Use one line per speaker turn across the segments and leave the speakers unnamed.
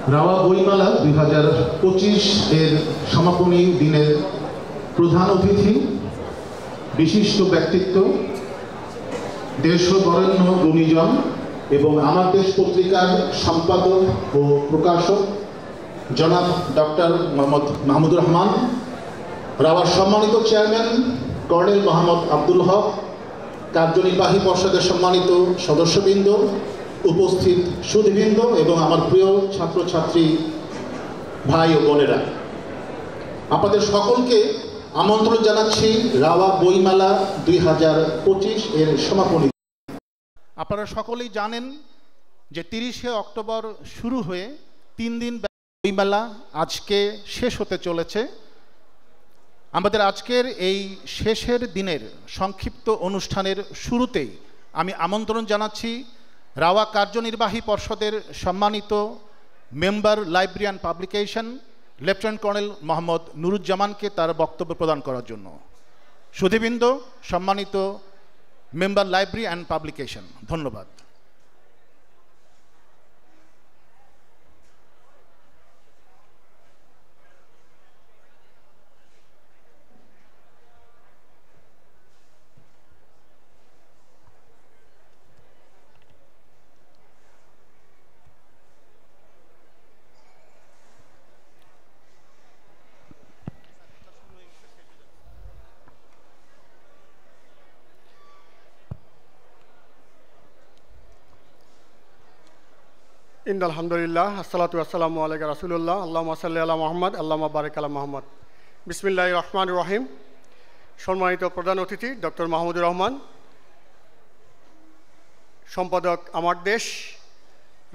রাওয়া বইমেলা 2025 এর সমাপনী দিনের প্রধান অতিথি, বিশিষ্ট ব্যক্তিত্ব, দেশবরেণ্য গুণীজন এবং আমার দেশ পত্রিকার সম্পাদক ও প্রকাশক জনাব ডক্টর মোহাম্মদ মাহমুদুর রহমান, রাওয়ার সম্মানিত চেয়ারম্যান কর্নেল মোহাম্মদ আব্দুল হক, কার্যনির্বাহী পর্ষদের সম্মানিত সদস্যবৃন্দ, উপস্থিত সুধীবৃন্দ এবং আমার প্রিয় ছাত্রছাত্রী ভাই ও বোনেরা, আপনাদের সকলকে আমন্ত্রণ জানাচ্ছি রাওয়া বইমেলা 2025 এর সমাপনী। আপনারা সকলেই জানেন যে 30শে অক্টোবর শুরু হয়ে 3 দিন বইমেলা আজকে শেষ হতে চলেছে। আমাদের আজকের এই শেষের দিনের সংক্ষিপ্ত অনুষ্ঠানের শুরুতেই আমি আমন্ত্রণ জানাচ্ছি রাওয়া কার্যনির্বাহী পর্ষদের সম্মানিত member library and publication lieutenant colonel Mohammad নুরুজ্জামানকে তার বক্তব্য প্রদান করার জন্য। সুধীবৃন্দ, সম্মানিত মেম্বার লাইব্রেরি অ্যান্ড পাবলিকেশন, ধন্যবাদ।
আলহামদুলিল্লাহ, আসসালাতু আসসালামু আলাইকা রাসূলুল্লাহ, আল্লাহুম্মা সাল্লি আলা মুহাম্মদ, আল্লাহুম্মা বারিক আলা মুহাম্মদ। বিসমিল্লাহির রহমানির রহিম। সম্মানিত প্রধান অতিথি ডক্টর মাহমুদুর রহমান, সম্পাদক আমার দেশ,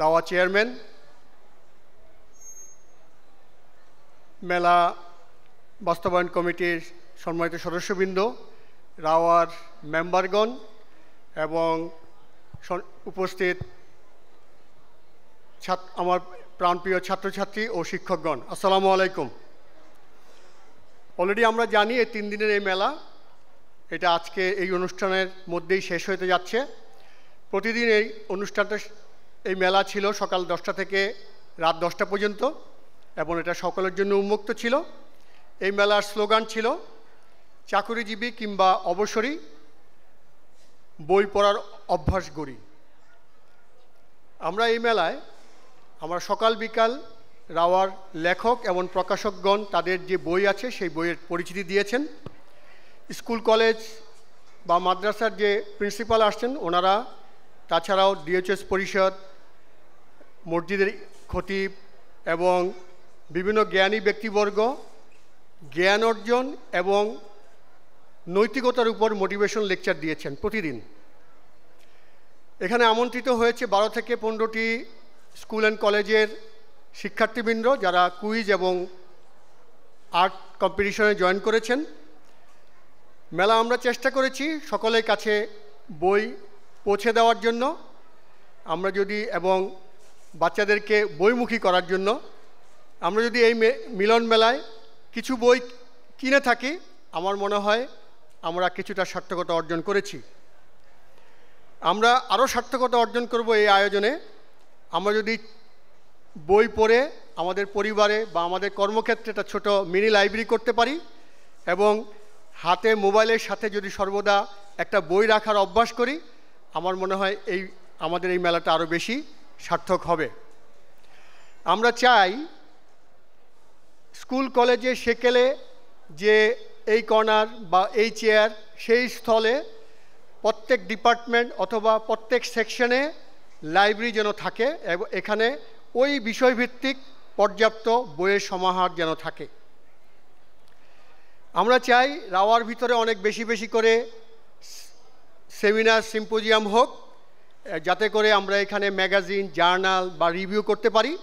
রাওয়া চেয়ারম্যান, মেলা বাস্তবায়ন কমিটির সম্মানিত সদস্যবৃন্দ, রাওয়ার মেম্বারগণ এবং উপস্থিত আমার প্রাণপ্রিয় ছাত্রছাত্রী ও শিক্ষকগণ, আসসালামু আলাইকুম। অলরেডি আমরা জানি এই 3 দিনের এই মেলা, এটা আজকে এই অনুষ্ঠানের মধ্যেই শেষ হতে যাচ্ছে। প্রতিদিন এই অনুষ্ঠানটা, এই মেলা ছিল সকাল 10টা থেকে রাত 10টা পর্যন্ত এবং এটা সকলের জন্য উন্মুক্ত ছিল। এই মেলার স্লোগান ছিল চাকুরিজীবী কিংবা অবসরী, বই পড়ার অভ্যাস গড়ি। আমরা এই মেলায় আমরা সকাল বিকাল রাওয়ার লেখক এবং প্রকাশকগণ তাদের যে বই আছে সেই বইয়ের পরিচিতি দিয়েছেন। স্কুল কলেজ বা মাদ্রাসার যে প্রিন্সিপাল আসছেন ওনারা, তাছাড়াও ডিএইচএস পরিষদ, মসজিদের খতিব এবং বিভিন্ন জ্ঞানী ব্যক্তিবর্গ জ্ঞান অর্জন এবং নৈতিকতার উপর মোটিভেশন লেকচার দিয়েছেন প্রতিদিন। এখানে আমন্ত্রিত হয়েছে 12 থেকে 15টি স্কুল অ্যান্ড কলেজের শিক্ষার্থীবৃন্দ যারা কুইজ এবং আর্ট কম্পিটিশনে জয়েন করেছেন। মেলা আমরা চেষ্টা করেছি সকলের কাছে বই পৌঁছে দেওয়ার জন্য, আমরা যদি এবং বাচ্চাদেরকে বইমুখী করার জন্য। আমরা যদি এই মিলন মেলায় কিছু বই কিনে থাকি, আমার মনে হয় আমরা কিছুটা সার্থকতা অর্জন করেছি। আমরা আরও সার্থকতা অর্জন করব এই আয়োজনে। আমরা যদি বই পড়ে আমাদের পরিবারে বা আমাদের কর্মক্ষেত্রে একটা ছোটো মিনি লাইব্রেরি করতে পারি এবং হাতে মোবাইলের সাথে যদি সর্বদা একটা বই রাখার অভ্যাস করি, আমার মনে হয় আমাদের এই মেলাটা আরও বেশি সার্থক হবে। আমরা চাই স্কুল কলেজে সেকেলে যে এই কর্নার বা এই চেয়ার, সেই স্থলে প্রত্যেক ডিপার্টমেন্ট অথবা প্রত্যেক সেকশনে লাইব্রেরি যেন থাকে এবং এখানে ওই বিষয়ভিত্তিক পর্যাপ্ত বইয়ের সমাহার যেন থাকে। আমরা চাই রাওয়ার ভিতরে অনেক বেশি বেশি করে সেমিনার, সিম্পোজিয়াম হোক, যাতে করে আমরা এখানে ম্যাগাজিন, জার্নাল বা রিভিউ করতে পারি।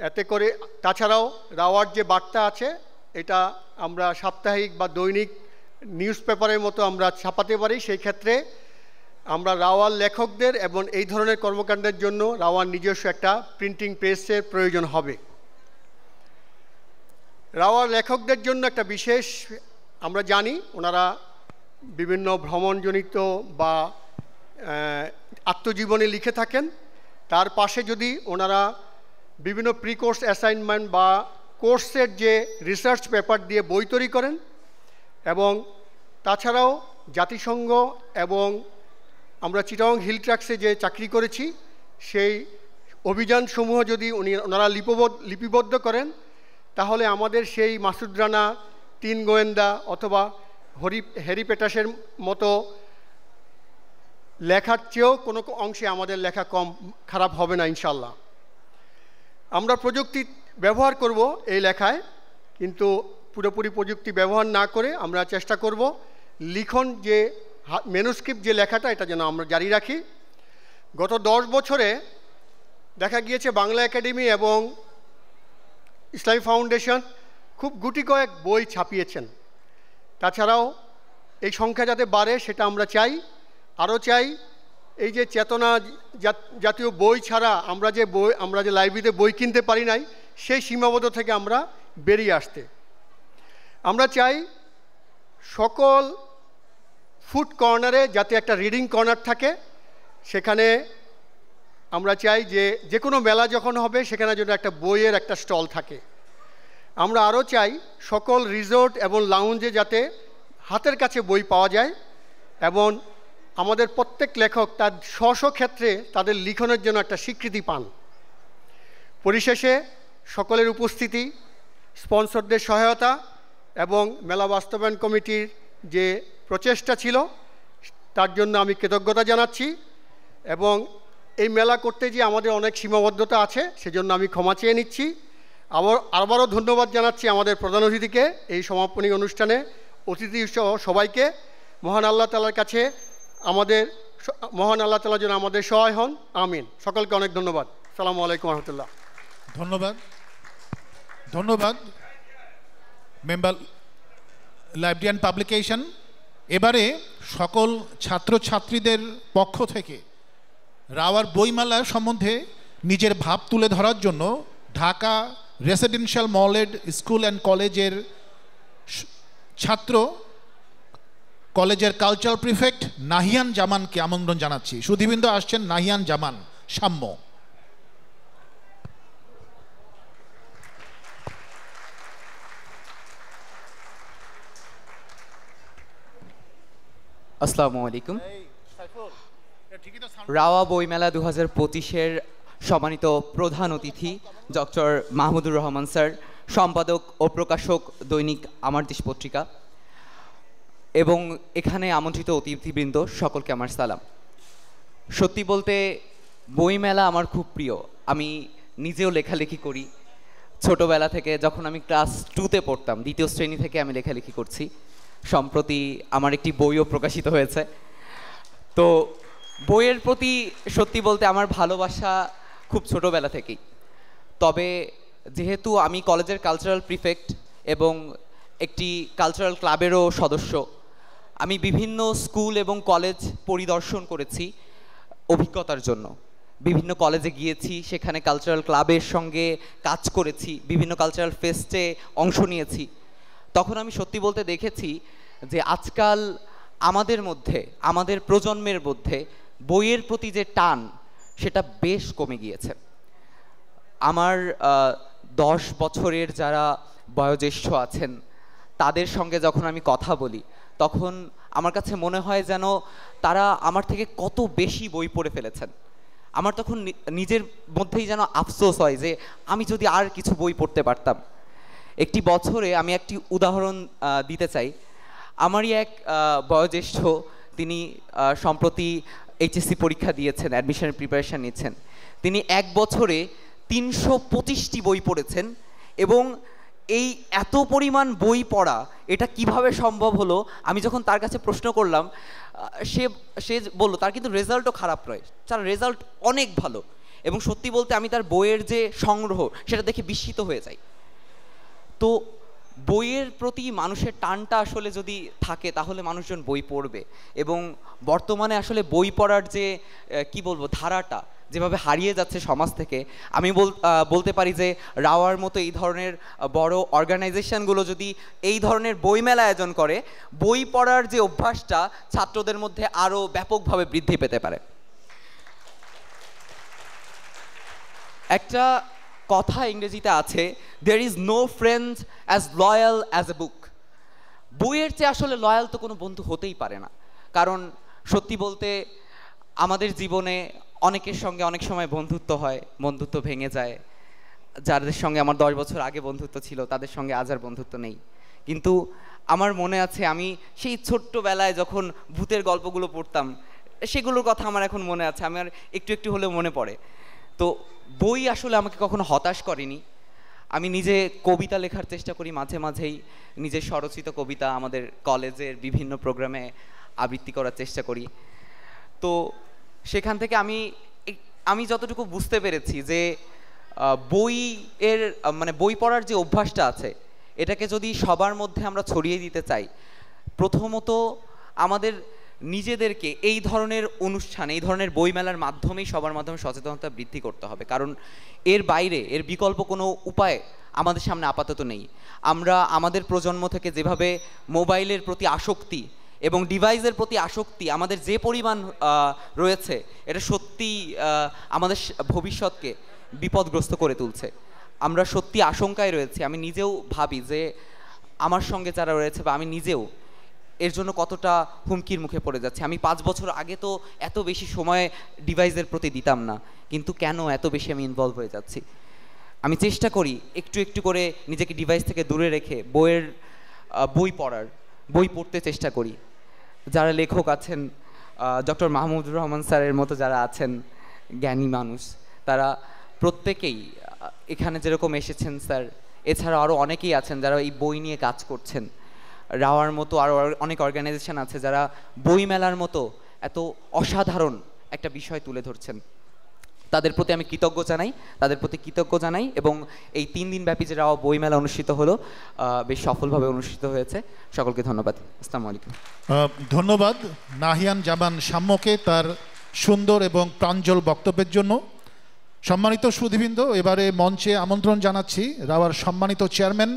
এতে করে তাছাড়াও রাওয়ার যে বার্তা আছে এটা আমরা সাপ্তাহিক বা দৈনিক নিউজ পেপারের মতো আমরা ছাপাতে পারি। সেই ক্ষেত্রে আমরা রাওয়ার লেখকদের এবং এই ধরনের কর্মকাণ্ডের জন্য রাওয়ার নিজস্ব একটা প্রিন্টিং প্রেসের প্রয়োজন হবে। রাওয়ার লেখকদের জন্য একটা বিশেষ, আমরা জানি ওনারা বিভিন্ন ভ্রমণজনিত বা আত্মজীবনী লিখে থাকেন, তার পাশে যদি ওনারা বিভিন্ন প্রি কোর্স অ্যাসাইনমেন্ট বা কোর্সের যে রিসার্চ পেপার দিয়ে বই তৈরি করেন, এবং তাছাড়াও জাতিসংঘ এবং আমরা চিটাগং হিল ট্র্যাক্সে যে চাকরি করেছি সেই অভিযানসমূহ যদি ওনারা লিপিবদ্ধ করেন, তাহলে আমাদের সেই মাসুদ রানা, তিন গোয়েন্দা অথবা হ্যারি পেটাসের মতো লেখার চেয়েও কোনো অংশে আমাদের লেখা কম খারাপ হবে না ইনশাল্লাহ। আমরা প্রযুক্তি ব্যবহার করব এই লেখায়, কিন্তু পুরোপুরি প্রযুক্তি ব্যবহার না করে আমরা চেষ্টা করব লিখন যে ম্যানুস্ক্রিপ্ট যে লেখাটা, এটা যেন আমরা জারি রাখি। গত 10 বছরে দেখা গিয়েছে বাংলা একাডেমি এবং ইসলামী ফাউন্ডেশন খুব গুটি কয়েক বই ছাপিয়েছেন। তাছাড়াও এই সংখ্যা যাতে বাড়ে সেটা আমরা চাই। আরও চাই এই যে চেতনা জাতীয় বই ছাড়া আমরা যে লাইব্রেরিতে বই কিনতে পারি নাই, সেই সীমাবদ্ধ থেকে আমরা বেরিয়ে আসতে আমরা চাই। সকল ফুড কর্নারে যাতে একটা রিডিং কর্নার থাকে, সেখানে আমরা চাই যে কোনো মেলা যখন হবে সেখানে যেন একটা বইয়ের একটা স্টল থাকে। আমরা আরও চাই সকল রিসোর্ট এবং লাউঞ্জে যাতে হাতের কাছে বই পাওয়া যায়, এবং আমাদের প্রত্যেক লেখক তার স্ব ক্ষেত্রে তাদের লিখনের জন্য একটা স্বীকৃতি পান। পরিশেষে সকলের উপস্থিতি, স্পন্সরদের সহায়তা এবং মেলা বাস্তবায়ন কমিটির যে প্রচেষ্টা ছিল তার জন্য আমি কৃতজ্ঞতা জানাচ্ছি, এবং এই মেলা করতে গিয়ে আমাদের অনেক সীমাবদ্ধতা আছে, সেজন্য আমি ক্ষমা চেয়ে নিচ্ছি। আবারও ধন্যবাদ জানাচ্ছি আমাদের প্রধান অতিথিকে, এই সমাপনী অনুষ্ঠানে অতিথি সহ সবাইকে। মহান আল্লাহ তাআলার কাছে মহান আল্লাহ তাআলা যেন আমাদের সহায় হন, আমিন। সকলকে অনেক ধন্যবাদ। আসসালামু আলাইকুম রহমতুল্লাহ।
ধন্যবাদ মেম্বার লাইব্রেরিয়ান পাবলিকেশন। এবারে সকল ছাত্রছাত্রীদের পক্ষ থেকে রাওয়ার বইমেলা সম্বন্ধে নিজের ভাব তুলে ধরার জন্য Dhaka residential model school and কলেজের ছাত্র কলেজের কালচারাল প্রিফেক্ট নাহিয়ান জামানকে আমন্ত্রণ জানাচ্ছি। সুধীবৃন্দ আসছেন নাহিয়ান জামান সাম্য।
আসসালামু আলাইকুম। রাওয়া বইমেলা 2025-এর সম্মানিত প্রধান অতিথি ডক্টর মাহমুদুর রহমান স্যার, সম্পাদক ও প্রকাশক দৈনিক আমার দেশ পত্রিকা, এবং এখানে আমন্ত্রিত অতিথিবৃন্দ, সকলকে আমার সালাম। সত্যি বলতে বইমেলা আমার খুব প্রিয়। আমি নিজেও লেখালেখি করি ছোটোবেলা থেকে। যখন আমি ক্লাস 2-তে পড়তাম, 2য় শ্রেণী থেকে আমি লেখালেখি করছি। সম্প্রতি আমার একটি বইও প্রকাশিত হয়েছে। তো বইয়ের প্রতি সত্যি বলতে আমার ভালোবাসা খুব ছোটোবেলা থেকেই। তবে যেহেতু আমি কলেজের কালচারাল প্রিফেক্ট এবং একটি কালচারাল ক্লাবেরও সদস্য, আমি বিভিন্ন স্কুল এবং কলেজ পরিদর্শন করেছি অভিজ্ঞতার জন্য। বিভিন্ন কলেজে গিয়েছি, সেখানে কালচারাল ক্লাবের সঙ্গে কাজ করেছি, বিভিন্ন কালচারাল ফেস্টে অংশ নিয়েছি। তখন আমি সত্যি বলতে দেখেছি যে আজকাল আমাদের মধ্যে, আমাদের প্রজন্মের মধ্যে বইয়ের প্রতি যে টান, সেটা বেশ কমে গিয়েছে। আমার 10 বছরের যারা বয়োজ্যেষ্ঠ আছেন তাদের সঙ্গে যখন আমি কথা বলি, তখন আমার কাছে মনে হয় যেন তারা আমার থেকে কত বেশি বই পড়ে ফেলেছেন। আমার তখন নিজের মধ্যেই যেন আফসোস হয় যে আমি যদি আর কিছু বই পড়তে পারতাম। একটি বছরে আমি একটি উদাহরণ দিতে চাই। আমারই এক বয়োজ্যেষ্ঠ, তিনি সম্প্রতি এইচএসসি পরীক্ষা দিয়েছেন, অ্যাডমিশনের প্রিপারেশান নিচ্ছেন। তিনি 1 বছরে 325টি বই পড়েছেন, এবং এই এত পরিমাণ বই পড়া এটা কিভাবে সম্ভব হলো আমি যখন তার কাছে প্রশ্ন করলাম, সে বলল তার কিন্তু রেজাল্টও খারাপ নয়, তার রেজাল্ট অনেক ভালো। এবং সত্যি বলতে আমি তার বইয়ের যে সংগ্রহ সেটা দেখে বিস্মিত হয়ে যাই। তো বইয়ের প্রতি মানুষের টানটা আসলে যদি থাকে তাহলে মানুষজন বই পড়বে। এবং বর্তমানে আসলে বই পড়ার যে কি বলবো ধারাটা যেভাবে হারিয়ে যাচ্ছে সমাজ থেকে, আমি বলতে পারি যে রাওয়ার মতো এই ধরনের বড় অর্গানাইজেশনগুলো যদি এই ধরনের বইমেলা আয়োজন করে, বই পড়ার যে অভ্যাসটা ছাত্রদের মধ্যে আরও ব্যাপকভাবে বৃদ্ধি পেতে পারে। একটা কথা ইংরেজিতে আছে, there is no friend as loyal as a book. বইয়ের চেয়ে আসলে লয়াল তো কোনো বন্ধু হতেই পারে না। কারণ সত্যি বলতে আমাদের জীবনে অনেকের সঙ্গে অনেক সময় বন্ধুত্ব হয়, বন্ধুত্ব ভেঙে যায়। যাদের সঙ্গে আমার 10 বছর আগে বন্ধুত্ব ছিল তাদের সঙ্গে আজ আর বন্ধুত্ব নেই। কিন্তু আমার মনে আছে আমি সেই ছোট্টবেলায় যখন ভূতের গল্পগুলো পড়তাম সেগুলোর কথা আমার এখন মনে আছে, আমার একটু একটু হলেও মনে পড়ে। তো বই আসলে আমাকে কখনো হতাশ করেনি। আমি নিজে কবিতা লেখার চেষ্টা করি, মাঝে মাঝেই নিজের স্বরচিত কবিতা আমাদের কলেজের বিভিন্ন প্রোগ্রামে আবৃত্তি করার চেষ্টা করি। তো সেখান থেকে আমি যতটুকু বুঝতে পেরেছি যে বইয়ের মানে বই পড়ার যে অভ্যাসটা আছে এটাকে যদি সবার মধ্যে আমরা ছড়িয়ে দিতে চাই, প্রথমত আমাদের নিজেদেরকে এই ধরনের অনুষ্ঠান, এই ধরনের বইমেলার মাধ্যমেই সবার মাধ্যমে সচেতনতা বৃদ্ধি করতে হবে। কারণ এর বাইরে এর বিকল্প কোনো উপায় আমাদের সামনে আপাতত নেই। আমরা আমাদের প্রজন্ম থেকে যেভাবে মোবাইলের প্রতি আসক্তি এবং ডিভাইসের প্রতি আসক্তি আমাদের যে পরিমাণ রয়েছে, এটা সত্যি আমাদের ভবিষ্যৎকে বিপদগ্রস্ত করে তুলছে। আমরা সত্যি আশঙ্কায় রয়েছি। আমি নিজেও ভাবি যে আমার সঙ্গে যারা রয়েছে বা আমি নিজেও এর জন্য কতটা হুমকির মুখে পড়ে যাচ্ছে। আমি 5 বছর আগে তো এত বেশি সময় ডিভাইসের প্রতি দিতাম না, কিন্তু কেন এত বেশি আমি ইনভলভ হয়ে যাচ্ছি। আমি চেষ্টা করি একটু একটু করে নিজেকে ডিভাইস থেকে দূরে রেখে বই পড়তে চেষ্টা করি। যারা লেখক আছেন, ডক্টর মাহমুদুর রহমান স্যারের মতো যারা আছেন জ্ঞানী মানুষ, তারা প্রত্যেকেই এখানে যেরকম এসেছেন স্যার, এছাড়া আরও অনেকেই আছেন যারা এই বই নিয়ে কাজ করছেন। রাওয়ার মতো আরও অনেক অর্গানাইজেশন আছে যারা বই মেলার মতো এত অসাধারণ একটা বিষয় তুলে ধরছেন। তাদের প্রতি আমি কৃতজ্ঞ জানাই এবং এই 3 দিন ব্যাপী যে রাওয়া বই মেলা অনুষ্ঠিত হলো বেশ সফলভাবে অনুষ্ঠিত হয়েছে। সকলকে ধন্যবাদ। আসসালামু আলাইকুম।
ধন্যবাদ নাহিয়ান জামান সাম্যকে তার সুন্দর এবং প্রাঞ্জল বক্তব্যের জন্য। সম্মানিত সুধীবৃন্দ, এবারে মঞ্চে আমন্ত্রণ জানাচ্ছি রাওয়ার সম্মানিত চেয়ারম্যান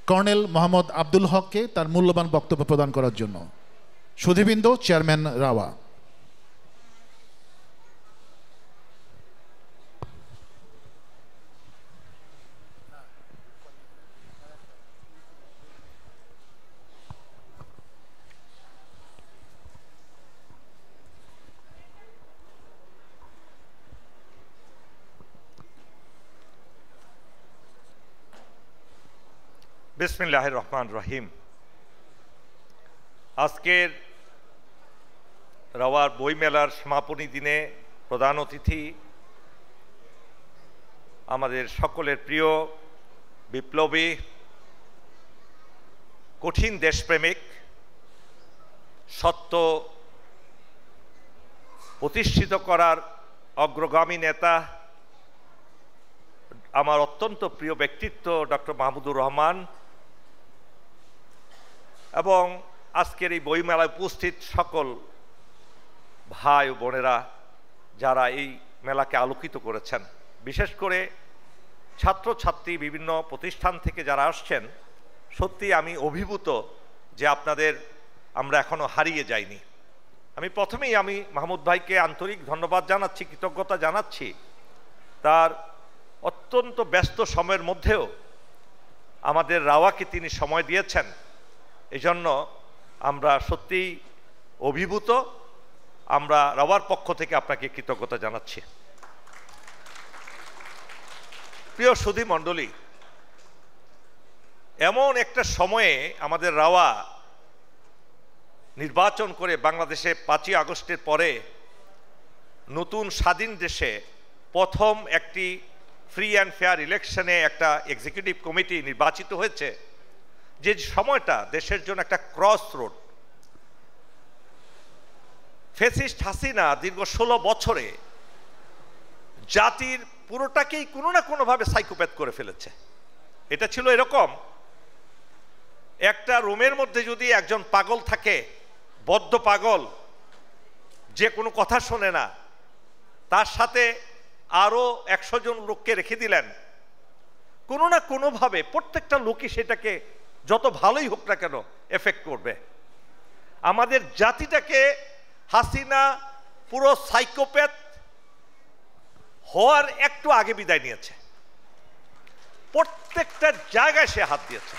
কর্নেল মোহাম্মদ আব্দুল হককে তার মূল্যবান বক্তব্য প্রদান করার জন্য। সুধীবৃন্দ, চেয়ারম্যান রাওয়া।
বিসমিল্লাহির রহমান রহিম। আজকের রাওয়ার বইমেলার সমাপনী দিনে প্রধান অতিথি আমাদের সকলের প্রিয় বিপ্লবী, কঠিন দেশপ্রেমিক, সত্য প্রতিষ্ঠিত করার অগ্রগামী নেতা, আমার অত্যন্ত প্রিয় ব্যক্তিত্ব ডক্টর মাহমুদুর রহমান, এবং আজকের এই বইমেলায় উপস্থিত সকল ভাই ও বোনেরা যারা এই মেলাকে আলোকিত করেছেন, বিশেষ করে ছাত্রছাত্রী বিভিন্ন প্রতিষ্ঠান থেকে যারা আসছেন, সত্যি আমি অভিভূত যে আমরা এখনো হারিয়ে যাইনি। প্রথমেই মাহমুদ ভাইকে আন্তরিক ধন্যবাদ জানাচ্ছি, কৃতজ্ঞতা জানাচ্ছি। তার অত্যন্ত ব্যস্ত সময়ের মধ্যেও আমাদের রাওয়াকে তিনি সময় দিয়েছেন, এজন্য আমরা সত্যিই অভিভূত। আমরা রাওয়ার পক্ষ থেকে আপনাকে কৃতজ্ঞতা জানাচ্ছি। প্রিয় সুধী মণ্ডলী, এমন একটা সময়ে আমাদের রাওয়া নির্বাচন করে বাংলাদেশে 5ই আগস্টের পরে নতুন স্বাধীন দেশে প্রথম একটি ফ্রি অ্যান্ড ফেয়ার ইলেকশনে একটা এক্সিকিউটিভ কমিটি নির্বাচিত হয়েছে, যে সময়টা দেশের জন্য একটা ক্রস রোড। ফ্যাসিস্ট হাসিনা দীর্ঘ 16 বছরে জাতির পুরোটাকেই কোনো না কোনোভাবে সাইকোপ্যাথ করে ফেলেছে। এটা ছিল এরকম, একটা রুমের মধ্যে যদি একজন পাগল থাকে, বদ্ধ পাগল, যে কোনো কথা শোনে না, তার সাথে আরও 100 জন লোককে রেখে দিলেন, কোনো না কোনোভাবে প্রত্যেকটা লোকই সেটাকে যত ভালোই হোক না কেন এফেক্ট করবে। আমাদের জাতিটাকে হাসিনা পুরো সাইকোপ্যাথ হওয়ার একটু আগে বিদায় নিয়েছে। প্রত্যেকটা জায়গায় সে হাত দিয়েছে।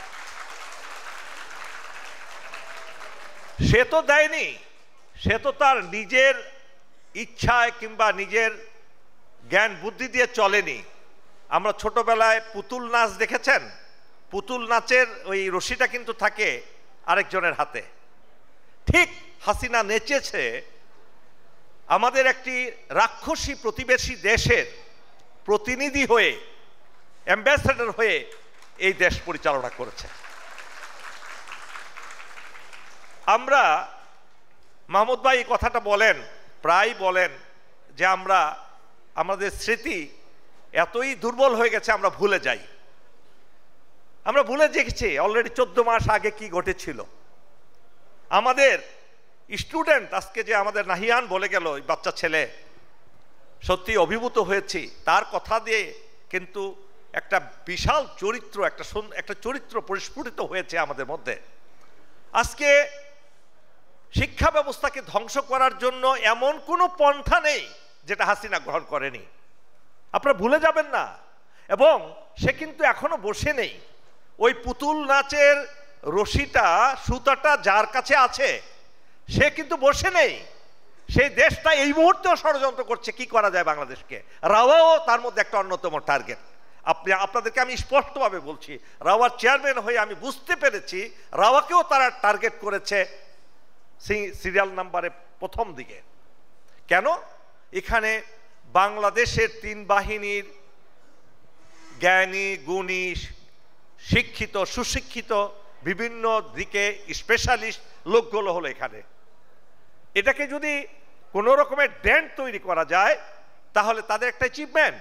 সে তো দেয়নি, সে তো তার নিজের ইচ্ছায় কিংবা নিজের জ্ঞান বুদ্ধি দিয়ে চলেনি। আমরা ছোটবেলায় পুতুল নাচ দেখেছেন, পুতুল নাচের ওই রশিটা কিন্তু থাকে আরেকজনের হাতে। ঠিক হাসিনা নেচেছে আমাদের একটি রাক্ষসী প্রতিবেশী দেশের প্রতিনিধি হয়ে, অ্যাম্বাসেডর হয়ে এই দেশ পরিচালনা করেছে। আমরা, মাহমুদ ভাই এই কথাটা বলেন, প্রায় বলেন যে আমাদের স্মৃতি এতই দুর্বল হয়ে গেছে আমরা ভুলে যাই। আমরা ভুলে গেছি অলরেডি 14 মাস আগে কি ঘটেছিল। আমাদের স্টুডেন্ট আজকে যে আমাদের নাহিয়ান বলে গেল, ওই বাচ্চা ছেলে, সত্যি অভিভূত হয়েছি তার কথা দিয়ে, কিন্তু একটা বিশাল চরিত্র, একটা চরিত্র পরিস্ফুটিত হয়েছে আমাদের মধ্যে। আজকে শিক্ষা ব্যবস্থাকে ধ্বংস করার জন্য এমন কোনো পন্থা নেই যেটা হাসিনা গ্রহণ করেনি, আপনারা ভুলে যাবেন না। এবং সে কিন্তু এখনো বসে নেই। ওই পুতুল নাচের রশিটা, সুতাটা যার কাছে আছে সে কিন্তু বসে নেই। সেই দেশটা এই মুহূর্তেও ষড়যন্ত্র করছে কি করা যায় বাংলাদেশকে। রাওয়াও তার মধ্যে একটা অন্যতম টার্গেট। আপনাদেরকে আমি স্পষ্টভাবে বলছি, রাওয়ার চেয়ারম্যান হয়ে আমি বুঝতে পেরেছি রাওয়াকেও তারা টার্গেট করেছে সিরিয়াল নাম্বারে প্রথম দিকে। কেন? এখানে বাংলাদেশের 3 বাহিনীর জ্ঞানী, গুণী, শিক্ষিত, সুশিক্ষিত, বিভিন্ন দিকে স্পেশালিস্ট লোকগুলো হলো এখানে। এটাকে যদি কোনো রকমের ডেন্ট তৈরি করা যায় তাহলে তাদের একটা অ্যাচিভমেন্ট।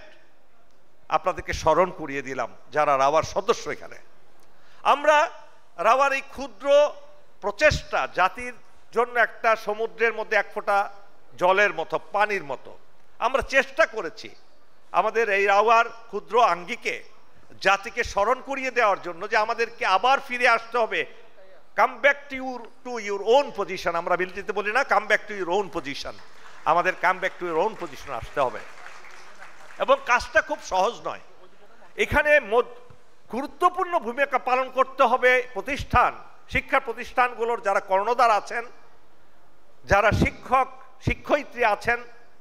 আপনাদেরকে স্মরণ করিয়ে দিলাম যারা রাওয়ার সদস্য এখানে। আমরা রাওয়ার এই ক্ষুদ্র প্রচেষ্টা জাতির জন্য একটা সমুদ্রের মধ্যে 1 ফোঁটা জলের মতো, পানির মতো আমরা চেষ্টা করেছি আমাদের এই রাওয়ার ক্ষুদ্র আঙ্গিকে জাতিকে স্মরণ করিয়ে দেওয়ার জন্য যে আমাদেরকে আবার ফিরে আসতে হবে, come back to your own position. আমরা বিলটিতে বলি না come back to your own position, আমাদের come back to your own position আসতে হবে। এবং কাজটা খুব সহজ নয়। এখানে গুরুত্বপূর্ণ ভূমিকা পালন করতে হবে শিক্ষা প্রতিষ্ঠানগুলোর যারা কর্ণধার আছেন, যারা শিক্ষয়িত্রী আছেন,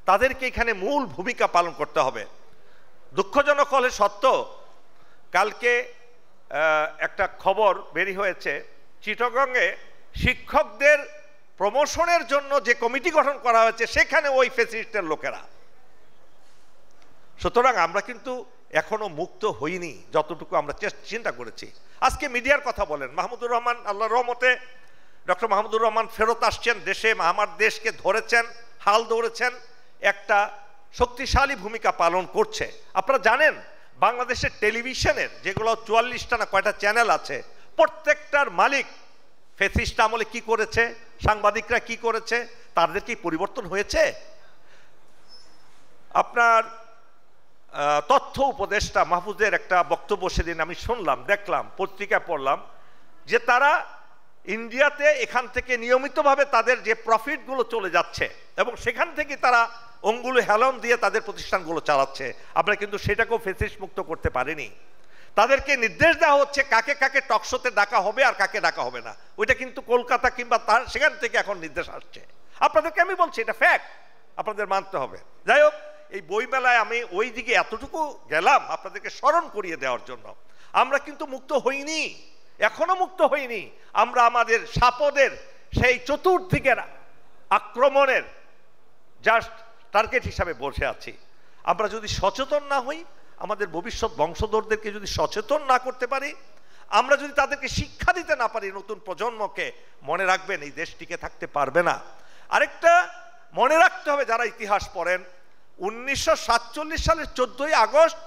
তাদেরকে এখানে মূল ভূমিকা পালন করতে হবে। দুঃখজনক হলে সত্য, কালকে একটা খবর বেরিয়ে হয়েছে, চিটাগংয়ে শিক্ষকদের প্রমোশনের জন্য যে কমিটি গঠন করা হয়েছে সেখানে ওই ফ্যাসিলিস্টের লোকেরা। সুতরাং আমরা কিন্তু এখনো মুক্ত হইনি যতটুকু আমরা চিন্তা করেছি। আজকে মিডিয়ার কথা বলেন, মাহমুদুর রহমান, আল্লাহর রহমতে ডক্টর মাহমুদুর রহমান ফেরত আসছেন দেশে, আমার দেশকে ধরেছেন, হাল ধরেছেন, একটা শক্তিশালী ভূমিকা পালন করছে। আপনারা জানেন বাংলাদেশের টেলিভিশনের যেগুলো 44টা না কয়টা চ্যানেল আছে, প্রত্যেকটার মালিক ফ্যাসিস্ট আমলে কি করেছে, সাংবাদিকরা কি করেছে, তাদের কি পরিবর্তন হয়েছে? আপনার তথ্য উপদেষ্টা মাহফুজের একটা বক্তব্য সেদিন আমি শুনলাম, দেখলাম, পত্রিকা পড়লাম যে তারা ইন্ডিয়াতে এখান থেকে নিয়মিতভাবে তাদের যে প্রফিটগুলো চলে যাচ্ছে এবং সেখান থেকে তারা অঙ্গুলি হেলন দিয়ে তাদের প্রতিষ্ঠানগুলো চালাচ্ছে। আমরা কিন্তু সেটাকেও ফ্যাসিস্ট মুক্ত করতে পারিনি। তাদেরকে নির্দেশ দেওয়া হচ্ছে কাকে কাকে টকশোতে ডাকা হবে আর কাকে ডাকা হবে না। ওইটা কিন্তু কলকাতা কিংবা তার সেখান থেকে এখন নির্দেশ আসছে। আপনাদেরকে আমি বলছি এটা ফ্যাক্ট, আপনাদের মানতে হবে। যাই হোক, এই বইমেলায় আমি ওই দিকে এতটুকু গেলাম আপনাদেরকে স্মরণ করিয়ে দেওয়ার জন্য। আমরা কিন্তু মুক্ত হইনি, এখনো মুক্ত হইনি। আমরা আমাদের সাপদের সেই চতুর্দিকের আক্রমণের জাস্ট টার্গেট হিসাবে বসে আছি। আমরা যদি সচেতন না হই, আমাদের ভবিষ্যৎ বংশধরদেরকে যদি সচেতন না করতে পারি, আমরা যদি তাদেরকে শিক্ষা দিতে না পারি নতুন প্রজন্মকে, মনে রাখবেন এই দেশ টিকে থাকতে পারবে না। আরেকটা মনে রাখতে হবে যারা ইতিহাস পড়েন, 1947 সালের 14ই আগস্ট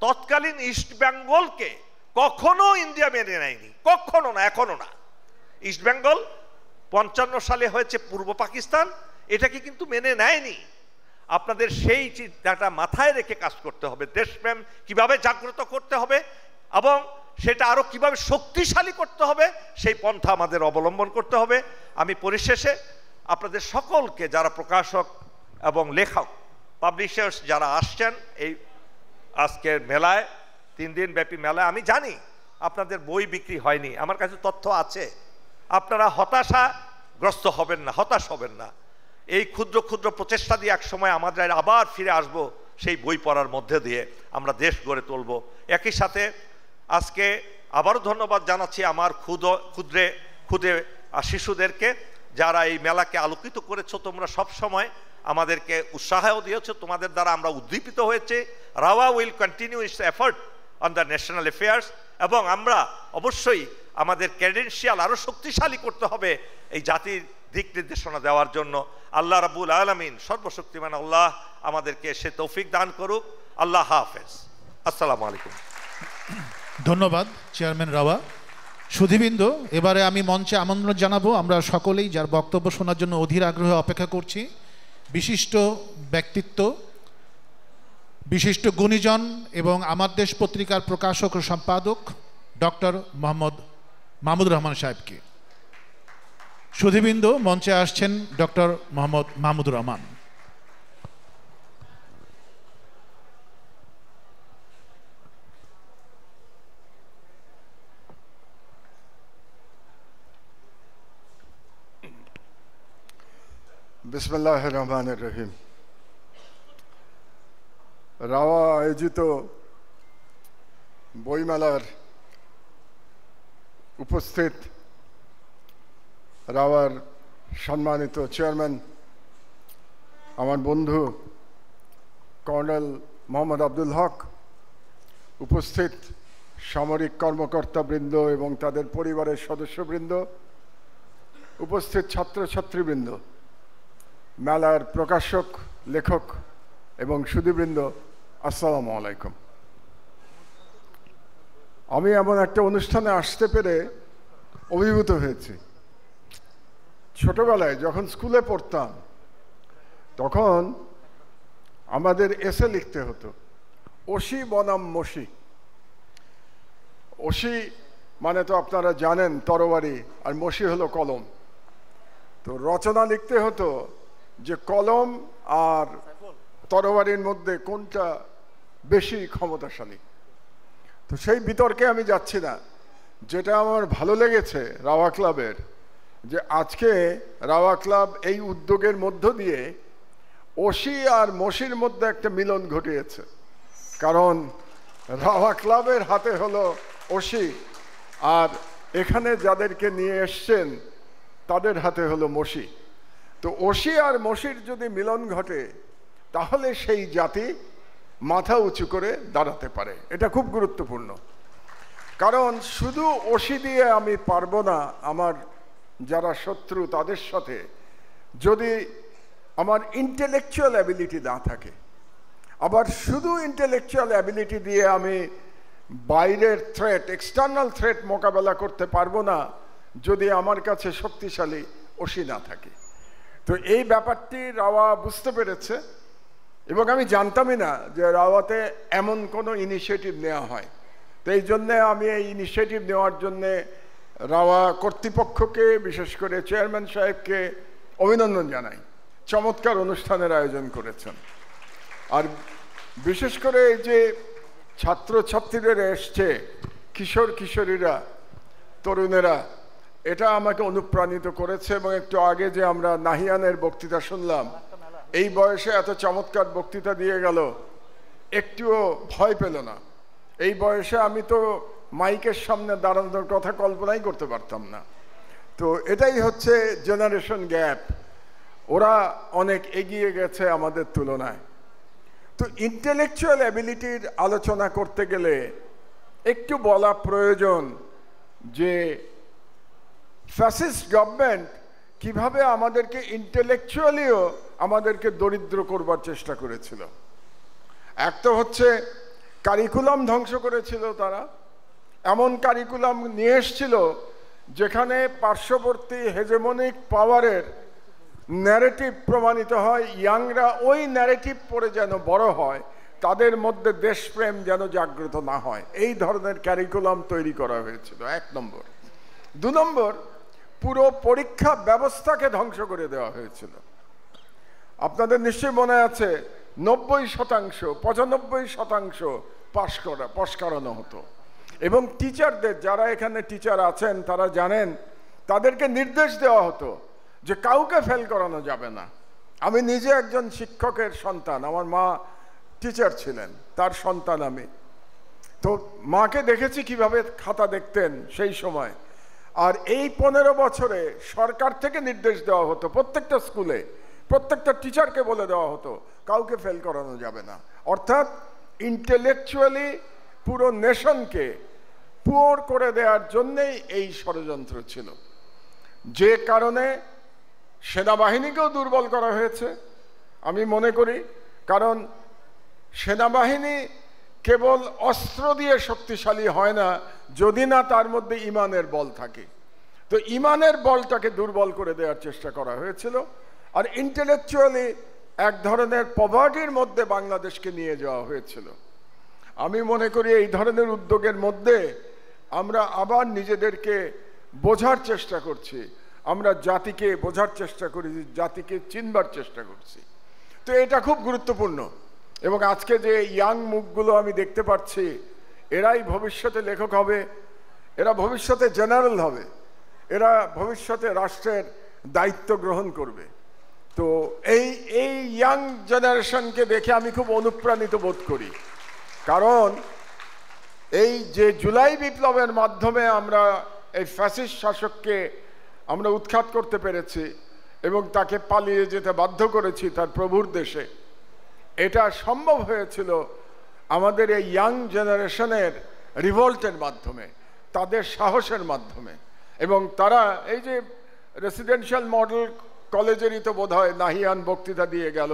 তৎকালীন ইস্ট বেঙ্গলকে কখনো ইন্ডিয়া মেনে নেয়নি, কখনো না, এখনো না। ইস্ট বেঙ্গল 55 সালে হয়েছে পূর্ব পাকিস্তান, এটাকে কিন্তু মেনে নেয়নি। আপনাদের সেই চিন্তাটা মাথায় রেখে কাজ করতে হবে। দেশপ্রেম কিভাবে জাগ্রত করতে হবে এবং সেটা আরো কিভাবে শক্তিশালী করতে হবে সেই পন্থা আমাদের অবলম্বন করতে হবে। আমি পরিশেষে আপনাদের সকলকে, যারা প্রকাশক এবং লেখক, পাবলিশার্স যারা আসছেন এই আজকের মেলায় 3 দিন ব্যাপী মেলা। আমি জানি আপনাদের বই বিক্রি হয়নি, আমার কাছে তথ্য আছে। আপনারা হতাশাগ্রস্ত হবেন না, হতাশ হবেন না। এই ক্ষুদ্র ক্ষুদ্র প্রচেষ্টা দিয়ে একসময় আমাদের আবার ফিরে আসব সেই বই পড়ার মধ্যে দিয়ে, আমরা দেশ গড়ে তুলব। একই সাথে আজকে আবারও ধন্যবাদ জানাচ্ছি আমার ক্ষুদে শিশুদেরকে, যারা এই মেলাকে আলোকিত করেছো। তোমরা সব সময় আমাদেরকে উৎসাহও দিয়েছো, তোমাদের দ্বারা আমরা উদ্দীপিত হয়েছে। Rava will continue it's effort on the national affairs, এবং আমরা অবশ্যই আমাদের ক্রেডেনশিয়াল আরও শক্তিশালী করতে হবে এই জাতির দিক নির্দেশনা দেওয়ার জন্য। আল্লাহ রাব্বুল আলামিন, সর্বশক্তিমান আল্লাহ আমাদেরকে সে তৌফিক দান করুক। আল্লাহ হাফেজ, আসসালামু আলাইকুম।
ধন্যবাদ চেয়ারম্যান রাওয়া। সুধীবৃন্দ, এবারে আমি মঞ্চে আমন্ত্রণ জানাবো, আমরা সকলেই যার বক্তব্য শোনার জন্য অধীর আগ্রহে অপেক্ষা করছি, বিশিষ্ট ব্যক্তিত্ব, বিশিষ্ট গুণীজন এবং আমার দেশ পত্রিকার প্রকাশক ও সম্পাদক ডক্টর মোহাম্মদ মাহমুদুর রহমান সাহেবকে। সুধীবৃন্দ, মঞ্চে আসছেন ডক্টর মোহাম্মদ মাহমুদুর রহমান।
বিসমিল্লাহির রহমানির রহিম। রাওয়া আয়োজিত বইমেলার উপস্থিত রাওয়ার সম্মানিত চেয়ারম্যান, আমার বন্ধু কর্নেল মোহাম্মদ আব্দুল হক, উপস্থিত সামরিক কর্মকর্তাবৃন্দ এবং তাদের পরিবারের সদস্যবৃন্দ, উপস্থিত ছাত্রছাত্রীবৃন্দ, মেলার প্রকাশক, লেখক এবং সুধীবৃন্দ, আসসালামু আলাইকুম। আমি এমন একটা অনুষ্ঠানে আসতে পেরে অভিভূত হয়েছি। ছোটবেলায় যখন স্কুলে পড়তাম তখন আমাদের এসে লিখতে হতো ওসি বনাম মসি। ওসি মানে তো আপনারা জানেন তরবারি, আর মসি হলো কলম। তো রচনা লিখতে হতো যে কলম আর তরবারির মধ্যে কোনটা বেশি ক্ষমতাশালী। তো সেই বিতর্কে আমি যাচ্ছি না। যেটা আমার ভালো লেগেছে রাওয়া ক্লাবের, যে আজকে রাওয়া ক্লাব এই উদ্যোগের মধ্য দিয়ে ওসি আর মসির মধ্যে একটা মিলন ঘটিয়েছে। কারণ রাওয়া ক্লাবের হাতে হলো ওসি, আর এখানে যাদেরকে নিয়ে এসছেন তাদের হাতে হলো মসি। তো ওসি আর মসির যদি মিলন ঘটে তাহলে সেই জাতি মাথা উঁচু করে দাঁড়াতে পারে। এটা খুব গুরুত্বপূর্ণ। কারণ শুধু ওসি দিয়ে আমি পারবো না আমার যারা শত্রু তাদের সাথে, যদি আমার ইন্টেলেকচুয়াল অ্যাবিলিটি না থাকে। আবার শুধু ইন্টেলেকচুয়াল অ্যাবিলিটি দিয়ে আমি বাইরের থ্রেট, এক্সটার্নাল থ্রেট মোকাবেলা করতে পারবো না যদি আমার কাছে শক্তিশালী ওসি না থাকে। তো এই ব্যাপারটি রাওয়া বুঝতে পেরেছে, এবং আমি জানতামই না যে রাওয়াতে এমন কোনো ইনিশিয়েটিভ নেওয়া হয়। তো এই জন্যে আমি এই ইনিশিয়েটিভ নেওয়ার জন্যে রাওয়া কর্তৃপক্ষকে, বিশেষ করে চেয়ারম্যান সাহেবকে অভিনন্দন জানাই। চমৎকার অনুষ্ঠানের আয়োজন করেছেন। আর বিশেষ করে এই যে ছাত্রছাত্রীরা এসছে, কিশোর কিশোরীরা, তরুণেরা, এটা আমাকে অনুপ্রাণিত করেছে। এবং একটু আগে যে আমরা নাহিয়ানের বক্তৃতা শুনলাম, এই বয়সে এত চমৎকার বক্তৃতা দিয়ে গেল, একটুও ভয় পেল না। এই বয়সে আমি তো মাইকের সামনে দাঁড়ানোর কথা কল্পনাই করতে পারতাম না। তো এটাই হচ্ছে জেনারেশন গ্যাপ। ওরা অনেক এগিয়ে গেছে আমাদের তুলনায়। তো ইন্টেলেকচুয়াল অ্যাবিলিটির আলোচনা করতে গেলে একটু বলা প্রয়োজন যে ফ্যাসিস্ট গভর্নমেন্ট কিভাবে আমাদেরকে ইন্টেলেকচুয়ালিও আমাদেরকে দরিদ্র করবার চেষ্টা করেছিল। এক তো হচ্ছে কারিকুলাম ধ্বংস করেছিল তারা। এমন কারিকুলাম নিয়ে এসছিল যেখানে পার্শ্ববর্তী হেজেমনিক পাওয়ারের ন্যারেটিভ প্রমাণিত হয়, ইয়াংরা ওই ন্যারেটিভ পড়ে যেন বড় হয়, তাদের মধ্যে দেশপ্রেম যেন জাগ্রত না হয়। এই ধরনের কারিকুলাম তৈরি করা হয়েছিল, 1 নম্বর। 2 নম্বর, পুরো পরীক্ষা ব্যবস্থাকে ধ্বংস করে দেওয়া হয়েছিল। আপনাদের নিশ্চয়ই মনে আছে 90%, 95% পাশ করানো হতো। এবং টিচারদের, যারা এখানে টিচার আছেন তারা জানেন, তাদেরকে নির্দেশ দেওয়া হতো যে কাউকে ফেল করানো যাবে না। আমি নিজে একজন শিক্ষকের সন্তান, আমার মা টিচার ছিলেন, তার সন্তান আমি। তো মাকে দেখেছি কিভাবে খাতা দেখতেন সেই সময়। আর এই 15 বছরে সরকার থেকে নির্দেশ দেওয়া হতো, প্রত্যেকটা স্কুলে প্রত্যেকটা টিচারকে বলে দেওয়া হতো কাউকে ফেল করানো যাবে না। অর্থাৎ ইন্টেলেকচুয়ালি পুরো নেশনকে পুয়োর করে দেওয়ার জন্যেই এই ষড়যন্ত্র ছিল, যে কারণে সেনাবাহিনীকেও দুর্বল করা হয়েছে আমি মনে করি। কারণ সেনাবাহিনী কেবল অস্ত্র দিয়ে শক্তিশালী হয় না, যদি না তার মধ্যে ইমানের বল থাকে। তো ইমানের বলটাকে দুর্বল করে দেওয়ার চেষ্টা করা হয়েছিল। আর ইন্টেলেকচুয়ালি এক ধরনের পভার্টির মধ্যে বাংলাদেশকে নিয়ে যাওয়া হয়েছিল। আমি মনে করি এই ধরনের উদ্যোগের মধ্যে আমরা আবার নিজেদেরকে বোঝার চেষ্টা করছি, আমরা জাতিকে বোঝার চেষ্টা করেছি, জাতিকে চিনবার চেষ্টা করছি। তো এটা খুব গুরুত্বপূর্ণ। এবং আজকে যে ইয়াং মুখগুলো আমি দেখতে পাচ্ছি, এরাই ভবিষ্যতে লেখক হবে, এরা ভবিষ্যতে জেনারেল হবে, এরা ভবিষ্যতে রাষ্ট্রের দায়িত্ব গ্রহণ করবে। তো এই ইয়াং জেনারেশনকে দেখে আমি খুব অনুপ্রাণিত বোধ করি। কারণ এই যে জুলাই বিপ্লবের মাধ্যমে আমরা এই ফ্যাসিস্ট শাসককে আমরা উৎখাত করতে পেরেছি এবং তাকে পালিয়ে যেতে বাধ্য করেছি তার প্রভুর দেশে, এটা সম্ভব হয়েছিল আমাদের এই ইয়াং জেনারেশনের রিভল্টের মাধ্যমে, তাদের সাহসের মাধ্যমে। এবং তারা এই যে রেসিডেন্সিয়াল মডেল কলেজেরই তো বোধ হয় নাহিয়ান বক্তৃতা দিয়ে গেল,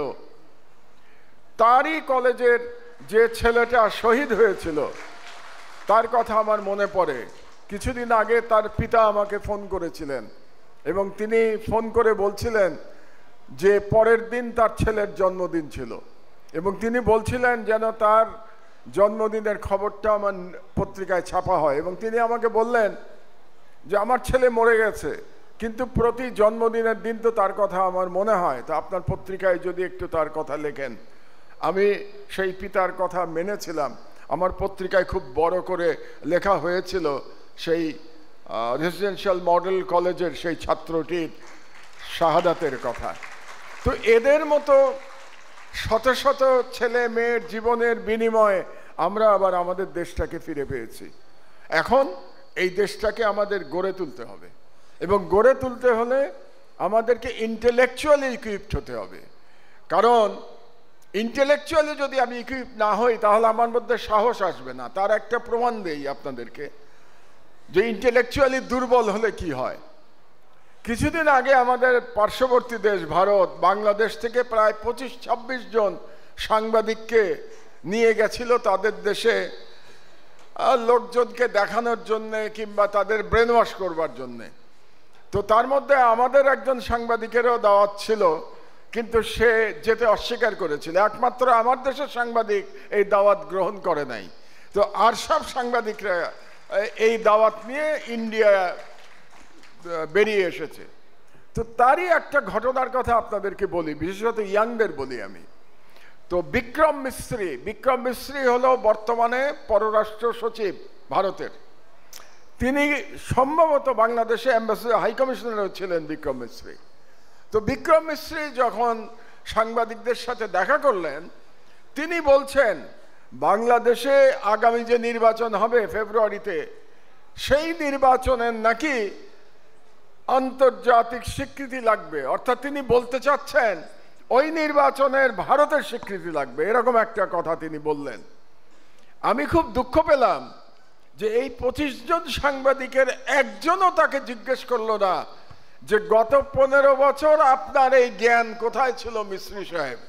তারই কলেজের যে ছেলেটা শহীদ হয়েছিল তার কথা আমার মনে পড়ে। কিছুদিন আগে তার পিতা আমাকে ফোন করেছিলেন এবং তিনি ফোন করে বলছিলেন যে পরের দিন তার ছেলের জন্মদিন ছিল এবং তিনি বলছিলেন যেন তার জন্মদিনের খবরটা আমার পত্রিকায় ছাপা হয়। এবং তিনি আমাকে বললেন যে আমার ছেলে মরে গেছে, কিন্তু প্রতি জন্মদিনের দিন তো তার কথা আমার মনে হয়, তো আপনার পত্রিকায় যদি একটু তার কথা লেখেন। আমি সেই পিতার কথা মেনেছিলাম, আমার পত্রিকায় খুব বড় করে লেখা হয়েছিল সেই রেসিডেন্সিয়াল মডেল কলেজের সেই ছাত্রটির শাহাদাতের কথা। তো এদের মতো শত শত ছেলে মেয়ের জীবনের বিনিময়ে আমরা আবার আমাদের দেশটাকে ফিরে পেয়েছি। এখন এই দেশটাকে আমাদের গড়ে তুলতে হবে এবং গড়ে তুলতে হলে আমাদেরকে ইন্টেলেকচুয়ালি ইকুইপড হতে হবে। কারণ ইন্টেলেকচুয়ালি যদি আমি ইকুইপ না হই তাহলে আমার মধ্যে সাহস আসবে না। তার একটা প্রমাণ দেই আপনাদেরকে যে ইন্টেলেকচুয়ালি দুর্বল হলে কি হয়। কিছুদিন আগে আমাদের পার্শ্ববর্তী দেশ ভারত বাংলাদেশ থেকে প্রায় 25-26 জন সাংবাদিককে নিয়ে গেছিল তাদের দেশে লোকজনকে দেখানোর জন্যে কিংবা তাদের ব্রেন ওয়াশ করবার জন্যে। তো তার মধ্যে আমাদের একজন সাংবাদিকেরও দাওয়াত ছিল, কিন্তু সে যেতে অস্বীকার করেছিল। একমাত্র আমার দেশের সাংবাদিক এই দাওয়াত গ্রহণ করে নাই। তো আর সব সাংবাদিকরা এই দাওয়াত নিয়ে ইন্ডিয়া বেরিয়ে এসেছে। তো তারই একটা ঘটনার কথা আপনাদেরকে বলি, বিশেষত ইয়াংদের বলি আমি। তো বিক্রম মিস্ত্রি হলো বর্তমানে পররাষ্ট্র সচিব ভারতের। তিনি সম্ভবত বাংলাদেশে অ্যাম্বাসেডর হাই কমিশনারও ছিলেন বিক্রম মিস্ত্রি। তো বিক্রম মিস্ত্রি যখন সাংবাদিকদের সাথে দেখা করলেন, তিনি বলছেন বাংলাদেশে আগামী যে নির্বাচন হবে ফেব্রুয়ারিতে, সেই নির্বাচনের নাকি আন্তর্জাতিক স্বীকৃতি লাগবে। অর্থাৎ তিনি বলতে চাচ্ছেন ওই নির্বাচনের ভারতের স্বীকৃতি লাগবে, এরকম একটা কথা তিনি বললেন। আমি খুব দুঃখ পেলাম যে এই 25 জন সাংবাদিকের একজনও তাকে জিজ্ঞেস করলো না যে গত 15 বছর আপনার এই জ্ঞান কোথায় ছিল মিস্ত্রি সাহেব।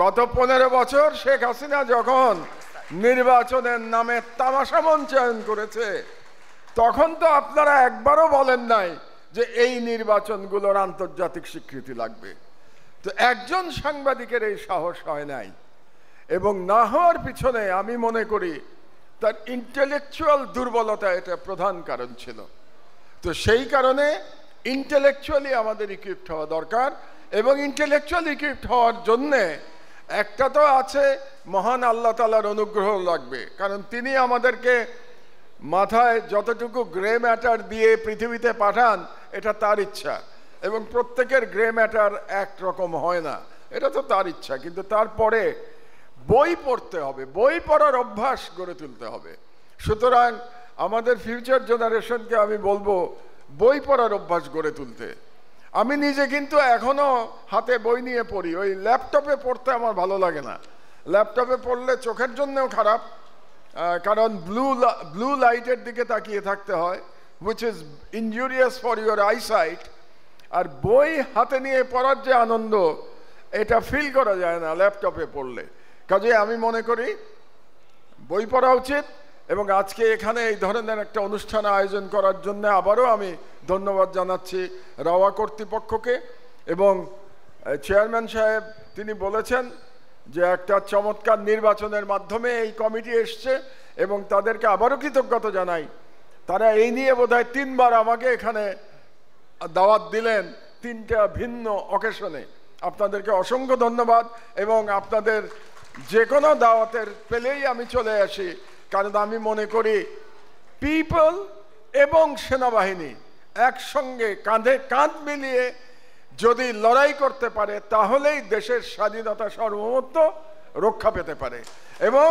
গত 15 বছর শেখ হাসিনা যখন নির্বাচনের নামে তামাশা মঞ্চায়ন করেছে, তখন তো আপনারা একবারও বলেন নাই যে এই নির্বাচনগুলোর আন্তর্জাতিক স্বীকৃতি লাগবে। তো একজন সাংবাদিকের এই সাহস হয় নাই, এবং না হওয়ার পিছনে আমি মনে করি তার ইন্টেলেকচুয়াল দুর্বলতা এটা প্রধান কারণ ছিল। তো সেই কারণে ইন্টেলেকচুয়ালি আমাদের ইকুইপড হওয়া দরকার, এবং ইন্টেলেকচুয়াল ইকুইপড হওয়ার জন্যে একটা তো আছে মহান আল্লাহ তাআলার অনুগ্রহ লাগবে, কারণ তিনি আমাদেরকে মাথায় যতটুকু গ্রে ম্যাটার দিয়ে পৃথিবীতে পাঠান এটা তার ইচ্ছা, এবং প্রত্যেকের গ্রে ম্যাটার একরকম হয় না, এটা তো তার ইচ্ছা। কিন্তু তারপরে বই পড়তে হবে, বই পড়ার অভ্যাস গড়ে তুলতে হবে। সুতরাং আমাদের ফিউচার জেনারেশনকে আমি বলবো বই পড়ার অভ্যাস গড়ে তুলতে। আমি নিজে কিন্তু এখনো হাতে বই নিয়ে পড়ি, ওই ল্যাপটপে পড়তে আমার ভালো লাগে না। ল্যাপটপে পড়লে চোখের জন্যও খারাপ, কারণ ব্লু লাইটের দিকে তাকিয়ে থাকতে হয়, which is injurious for your eyesight। আর বই হাতে নিয়ে পড়ার যে আনন্দ, এটা ফিল করা যায় না ল্যাপটপে পড়লে। কাজে আমি মনে করি বই পড়া উচিত, এবং আজকে এখানে এই ধরনের একটা অনুষ্ঠান আয়োজন করার জন্য আবারও আমি ধন্যবাদ জানাচ্ছি রাওয়া কর্তৃপক্ষকে। এবং চেয়ারম্যান সাহেব তিনি বলেছেন যে একটা চমৎকার নির্বাচনের মাধ্যমে এই কমিটি এসছে, এবং তাদেরকে আবারও কৃতজ্ঞতা জানাই। তারা এই নিয়ে বোধহয় 3 বার আমাকে এখানে দাওয়াত দিলেন 3টা ভিন্ন অকেশনে। আপনাদেরকে অসংখ্য ধন্যবাদ, এবং আপনাদের যে কোনো দাওয়াতের পেলেই আমি চলে আসি, কারণ আমি মনে করি পিপল এবং সেনাবাহিনী একসঙ্গে কাঁধে কাঁধ মিলিয়ে যদি লড়াই করতে পারে তাহলেই দেশের স্বাধীনতা সার্বভৌমত্ব রক্ষা পেতে পারে। এবং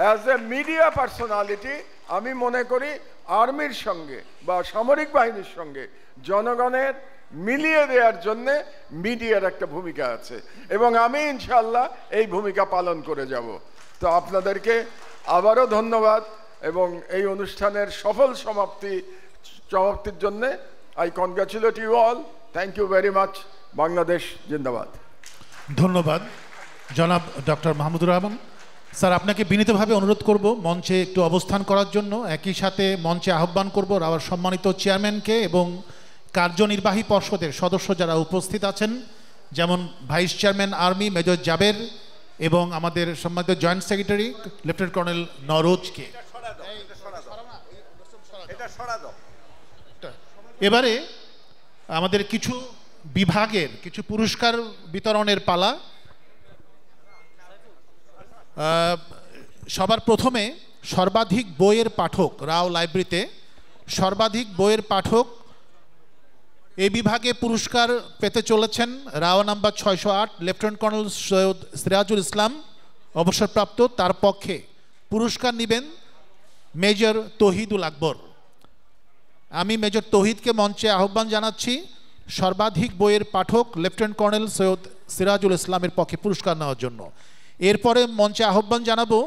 অ্যাজ এ মিডিয়া পার্সোনালিটি আমি মনে করি আর্মির সঙ্গে বা সামরিক বাহিনীর সঙ্গে জনগণের মিলিয়ে দেওয়ার জন্যে মিডিয়ার একটা ভূমিকা আছে, এবং আমি ইনশাআল্লাহ এই ভূমিকা পালন করে যাব। তো আপনাদেরকে আবারও ধন্যবাদ, এবং এই অনুষ্ঠানের সফল সমাপ্তির জন্যে I congratulate you all. Thank you very much. Bangladesh জিন্দাবাদ।
ধন্যবাদ জনাব ডক্টর মাহমুদুর রহমান স্যার। আপনাকে বিনীতভাবে অনুরোধ করব মঞ্চে একটু অবস্থান করার জন্য। একই সাথে মঞ্চে আহ্বান করব রাওয়ার সম্মানিত চেয়ারম্যানকে এবং কার্যনির্বাহী পর্ষদের সদস্য যারা উপস্থিত আছেন, যেমন vice chairman army major Jaber এবং আমাদের সম্মানিত জয়েন্ট সেক্রেটারি লেফটেন্যান্ট কর্নেল নরোজকে। এবারে আমাদের কিছু বিভাগের কিছু পুরস্কার বিতরণের পালা। সবার প্রথমে সর্বাধিক বইয়ের পাঠক, রাও লাইব্রেরিতে সর্বাধিক বইয়ের পাঠক এই বিভাগে পুরস্কার পেতে চলেছেন রাও number 608 lieutenant colonel Syed Sirajul Islam অবসরপ্রাপ্ত। তার পক্ষে পুরস্কার নেবেন মেজর তৌহিদুল আকবর। আমি মেজর তৌহিদকে মঞ্চে আহ্বান জানাচ্ছি সর্বাধিক বইয়ের পাঠক লেফটেন্যান্ট কর্নেল সৈয়দ সিরাজুল ইসলামের পক্ষে পুরস্কার নেওয়ার জন্য। এরপরে মঞ্চে আহ্বান জানাবো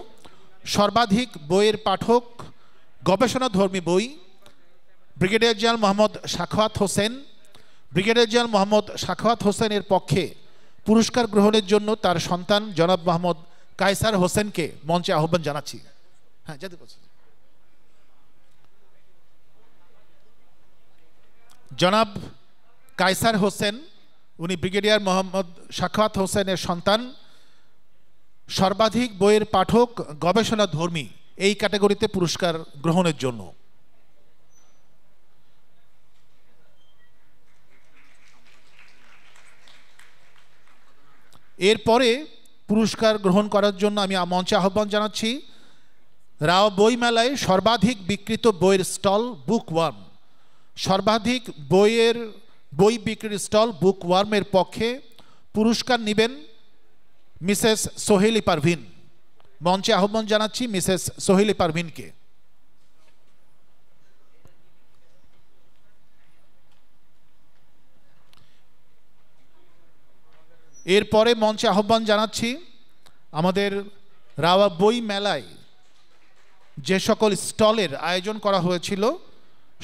সর্বাধিক বইয়ের পাঠক গবেষণাধর্মী বই brigadier general Mohammad Sakhawat Hossain. Brigadier general Mohammad Sakhawat হোসেনের পক্ষে পুরস্কার গ্রহণের জন্য তার সন্তান জনাব মোহাম্মদ কায়সার হোসেনকে মঞ্চে আহ্বান জানাচ্ছি। হ্যাঁ, যেতে পারছি। জনাব কায়সার হোসেন, উনি ব্রিগেডিয়ার মোহাম্মদ সাখাওয়াত হোসেনের সন্তান, সর্বাধিক বইয়ের পাঠক গবেষণাধর্মী এই ক্যাটাগরিতে পুরস্কার গ্রহণের জন্য। এরপরে পুরস্কার গ্রহণ করার জন্য আমি মঞ্চে আহ্বান জানাচ্ছি রাও বই মেলায় সর্বাধিক বিক্রিত বইয়ের স্টল বুক ওয়ার্ম। সর্বাধিক বই বিক্রির স্টল বুক ওয়ার্মের পক্ষে পুরস্কার নেবেন মিসেস সোহেলি পারভিন। মঞ্চে আহ্বান জানাচ্ছি মিসেস সোহেলি পারভিনকে। এরপরে মঞ্চে আহ্বান জানাচ্ছি আমাদের রাওয়া বই মেলায় যে সকল স্টলের আয়োজন করা হয়েছিল,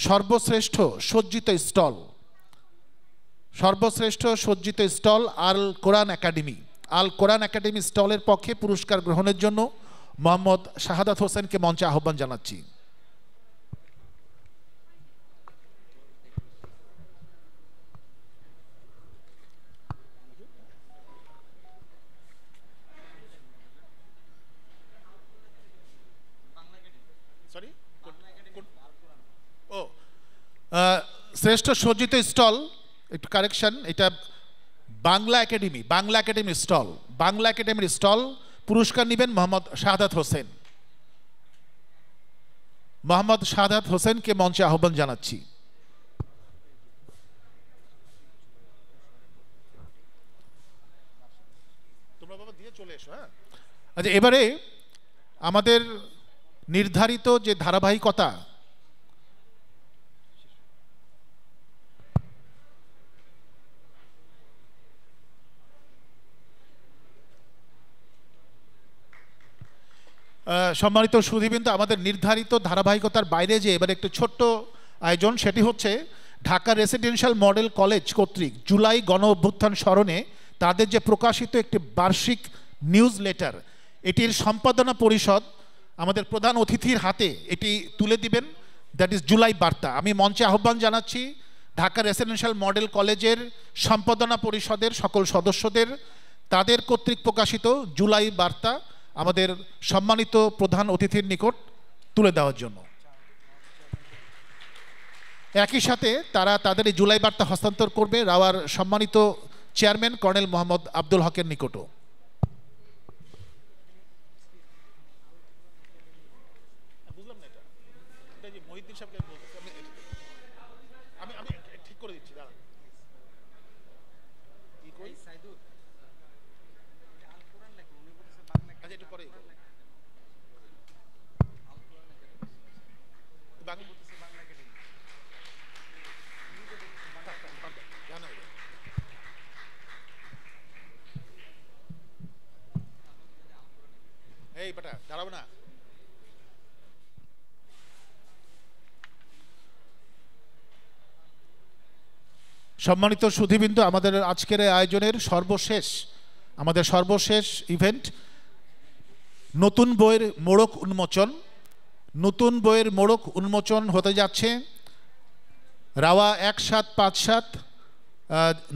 সর্বশ্রেষ্ঠ সজ্জিত স্টল আল কোরআন একাডেমি স্টলের পক্ষে পুরস্কার গ্রহণের জন্য মোহাম্মদ শাহাদাত হোসেনকে মঞ্চে আহ্বান জানাচ্ছি। শ্রেষ্ঠ সজ্জিত স্টল, একটু কারেকশন, এটা বাংলা একাডেমি স্টল, বাংলা একাডেমির স্টল, পুরস্কার নেবেন মোহাম্মদ শাহাদাত হোসেন। মোহাম্মদ শাহাদাত হোসেনকে মঞ্চে আহ্বান জানাচ্ছি। তোমরা বাবা দিয়ে চলে এসো। হ্যাঁ, আচ্ছা, এবারে আমাদের নির্ধারিত যে ধারাবাহিকতা, সম্মানিত সুধীবৃন্দ, আমাদের নির্ধারিত ধারাবাহিকতার বাইরে যে এবার একটু ছোট্ট আয়োজন, সেটি হচ্ছে ঢাকা রেসিডেন্সিয়াল মডেল কলেজ কর্তৃক জুলাই গণ অভ্যুত্থান স্মরণে তাদের যে প্রকাশিত একটি বার্ষিক নিউজ লেটার, এটির সম্পাদনা পরিষদ আমাদের প্রধান অতিথির হাতে এটি তুলে দিবেন, দ্যাট ইজ জুলাই বার্তা। আমি মঞ্চে আহ্বান জানাচ্ছি ঢাকা রেসিডেন্সিয়াল মডেল কলেজের সম্পাদনা পরিষদের সকল সদস্যদের তাদের কর্তৃক প্রকাশিত জুলাই বার্তা আমাদের সম্মানিত প্রধান অতিথির নিকট তুলে দেওয়ার জন্য। একই সাথে তারা তাদের এই জুলাই বার্তা হস্তান্তর করবে রাওয়ার সম্মানিত চেয়ারম্যান কর্নেল মোহাম্মদ আব্দুল হকের নিকটও। ঠিক করে দিচ্ছি, একটু পরে এই বেটা দাঁড়াবো না। সম্মানিত সুধীবৃন্দ, আমাদের আজকের আয়োজনের সর্বশেষ ইভেন্ট নতুন বইয়ের মোড়ক উন্মোচন। নতুন বইয়ের মোড়ক উন্মোচন হতে যাচ্ছে রাওয়া 1757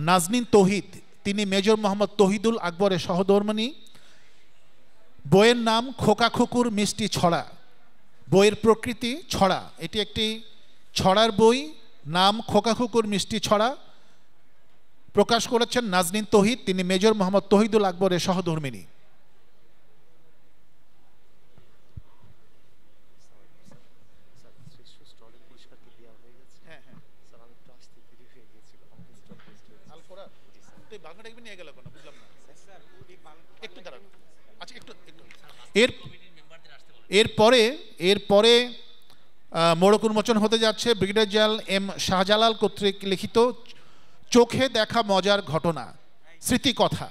নাজনীন তৌহিদ, তিনি মেজর মোহাম্মদ তৌহিদুল আকবরের সহধর্মিণী। বইয়ের নাম খোকা খুকুর মিষ্টি ছড়া। বইয়ের প্রকৃতি ছড়া, এটি একটি ছড়ার বই, নাম খোকা খুকুর মিষ্টি ছড়া। প্রকাশ করেছেন নাজনীন তৌহিদ, তিনি মেজর মোহাম্মদ তৌহিদুল আকবরের সহধর্মিণী। এরপরে মোড়ক উন্মোচন হতে যাচ্ছে ব্রিগেডিয়ার জেনারেল এম শাহজালাল কর্তৃক লিখিত চোখে দেখা মজার ঘটনা স্মৃতিকথা।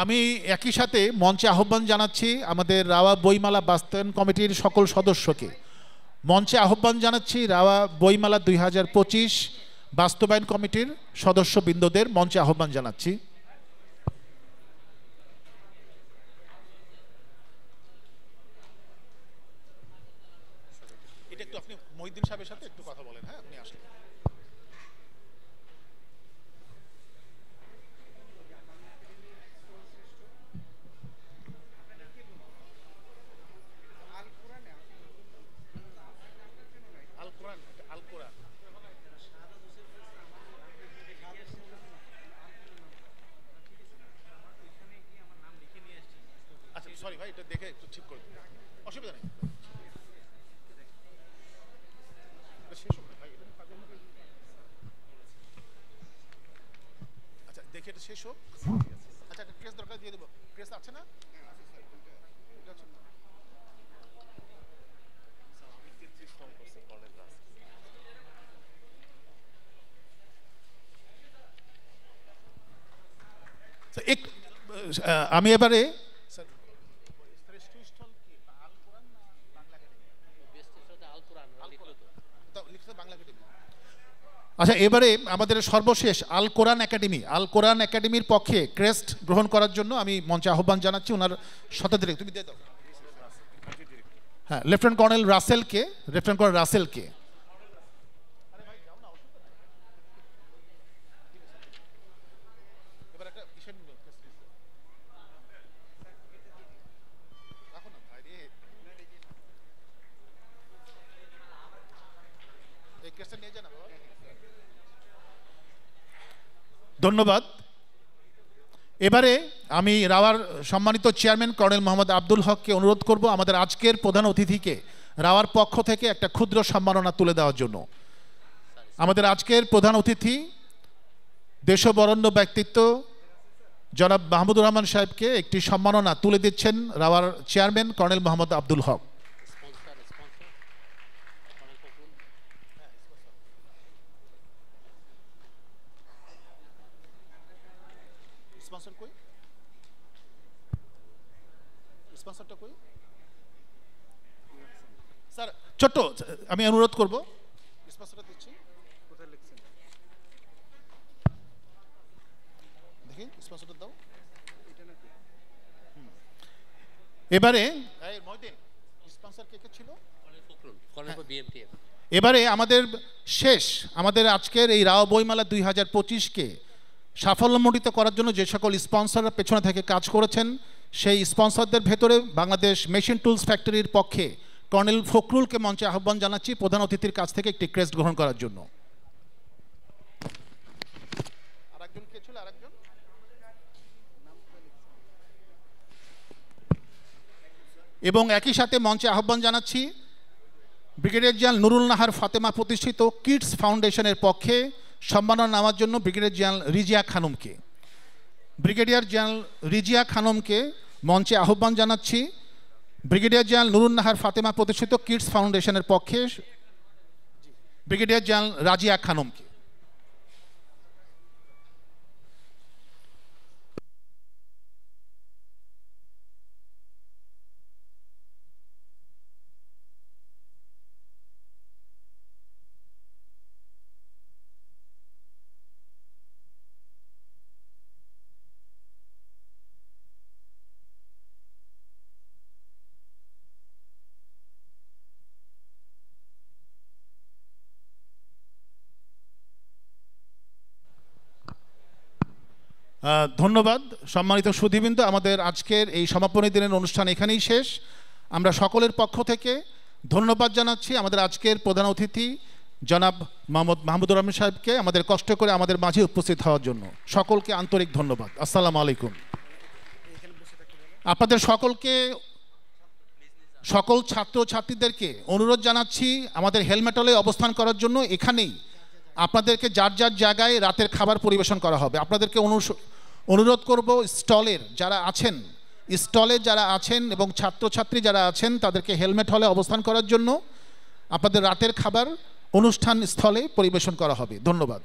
আমি একই সাথে মঞ্চে আহ্বান জানাচ্ছি আমাদের রাওয়া বইমেলা বাস্তবায়ন কমিটির সকল সদস্যকে। মঞ্চে আহ্বান জানাচ্ছি রাওয়া বইমেলা 2025 বাস্তবায়ন কমিটির সদস্যবৃন্দদের মঞ্চে আহ্বান জানাচ্ছি। এটা একটু আপনি মহিউদ্দিন সাহেবের সাথে একটু কথা বলেন। হ্যাঁ, আপনি আসেন। আচ্ছা, সরি ভাই, এটা দেখে একটু ঠিক করে দিন, অসুবিধা নেই। আচ্ছা, দেখে এটা শেষ হোক। আচ্ছা, একটা ক্রেস দরকার, দিয়ে দেবো। ক্রেস আছে না? আমি এবারে আচ্ছা, এবারে আমাদের সর্বশেষ আল কোরআন একাডেমির পক্ষে ক্রেস্ট গ্রহণ করার জন্য আমি মঞ্চে আহ্বান জানাচ্ছি ওনার শতাধিক। তুমি দিয়ে দাও। হ্যাঁ, লেফটেন্যান্ট কর্নেল রাসেলকে। ধন্যবাদ। এবারে আমি রাওয়ার সম্মানিত চেয়ারম্যান কর্নেল মোহাম্মদ আব্দুল হককে অনুরোধ করব আমাদের আজকের প্রধান অতিথিকে রাওয়ার পক্ষ থেকে একটা ক্ষুদ্র সম্মাননা তুলে দেওয়ার জন্য। আমাদের আজকের প্রধান অতিথি দেশবরেণ্য ব্যক্তিত্ব জনাব মাহমুদুর রহমান সাহেবকে একটি সম্মাননা তুলে দিচ্ছেন রাওয়ার চেয়ারম্যান কর্নেল মোহাম্মদ আব্দুল হক। স্যার ছোট্ট আমি অনুরোধ করব এবারে এবারে আমাদের আজকের এই রাও বইমেলা 2025কে সাফল্যমণ্ডিত করার জন্য যে সকল স্পন্সররা পেছনে থেকে কাজ করেছেন সেই স্পন্সরদের ভেতরে বাংলাদেশ মেশিন টুলস ফ্যাক্টরির পক্ষে কর্নেল ফখরুলকে মঞ্চে আহ্বান জানাচ্ছি প্রধান অতিথির কাছ থেকে একটি ক্রেস্ট গ্রহণ করার জন্য। এবং একই সাথে মঞ্চে আহ্বান জানাচ্ছি ব্রিগেডিয়ার জেনারেল নুরুল নাহার ফাতেমা প্রতিষ্ঠিত কিডস ফাউন্ডেশনের পক্ষে সম্মাননা নেওয়ার জন্য ব্রিগেডিয়ার জেনারেল রিজিয়া খানমকে মঞ্চে আহ্বান জানাচ্ছি। ব্রিগেডিয়ার জেনারেল নুরুল নাহার ফাতেমা প্রতিষ্ঠিত কিডস ফাউন্ডেশনের পক্ষে ব্রিগেডিয়ার জেনারেল রাজিয়া খানমকে। ধন্যবাদ সম্মানিত সুধীবৃন্দ, আমাদের আজকের এই সমাপনী দিনের অনুষ্ঠান এখানেই শেষ। আমরা সকলের পক্ষ থেকে ধন্যবাদ জানাচ্ছি আমাদের আজকের প্রধান অতিথি জনাব মাহমুদুর রহমান সাহেবকে আমাদের কষ্ট করে আমাদের মাঝে উপস্থিত হওয়ার জন্য। সকলকে আন্তরিক ধন্যবাদ। আসসালামু আলাইকুম। আপনাদের সকল ছাত্র ছাত্রীদেরকে অনুরোধ জানাচ্ছি আমাদের হেলমেট হলে অবস্থান করার জন্য। এখানেই আপনাদেরকে যার যার জায়গায় রাতের খাবার পরিবেশন করা হবে। আপনাদেরকে অনুরোধ করব স্টলে যারা আছেন এবং ছাত্রছাত্রী যারা আছেন তাদেরকে হেলমেট হলে অবস্থান করার জন্য। আপনাদের রাতের খাবার অনুষ্ঠান স্থলে পরিবেশন করা হবে। ধন্যবাদ।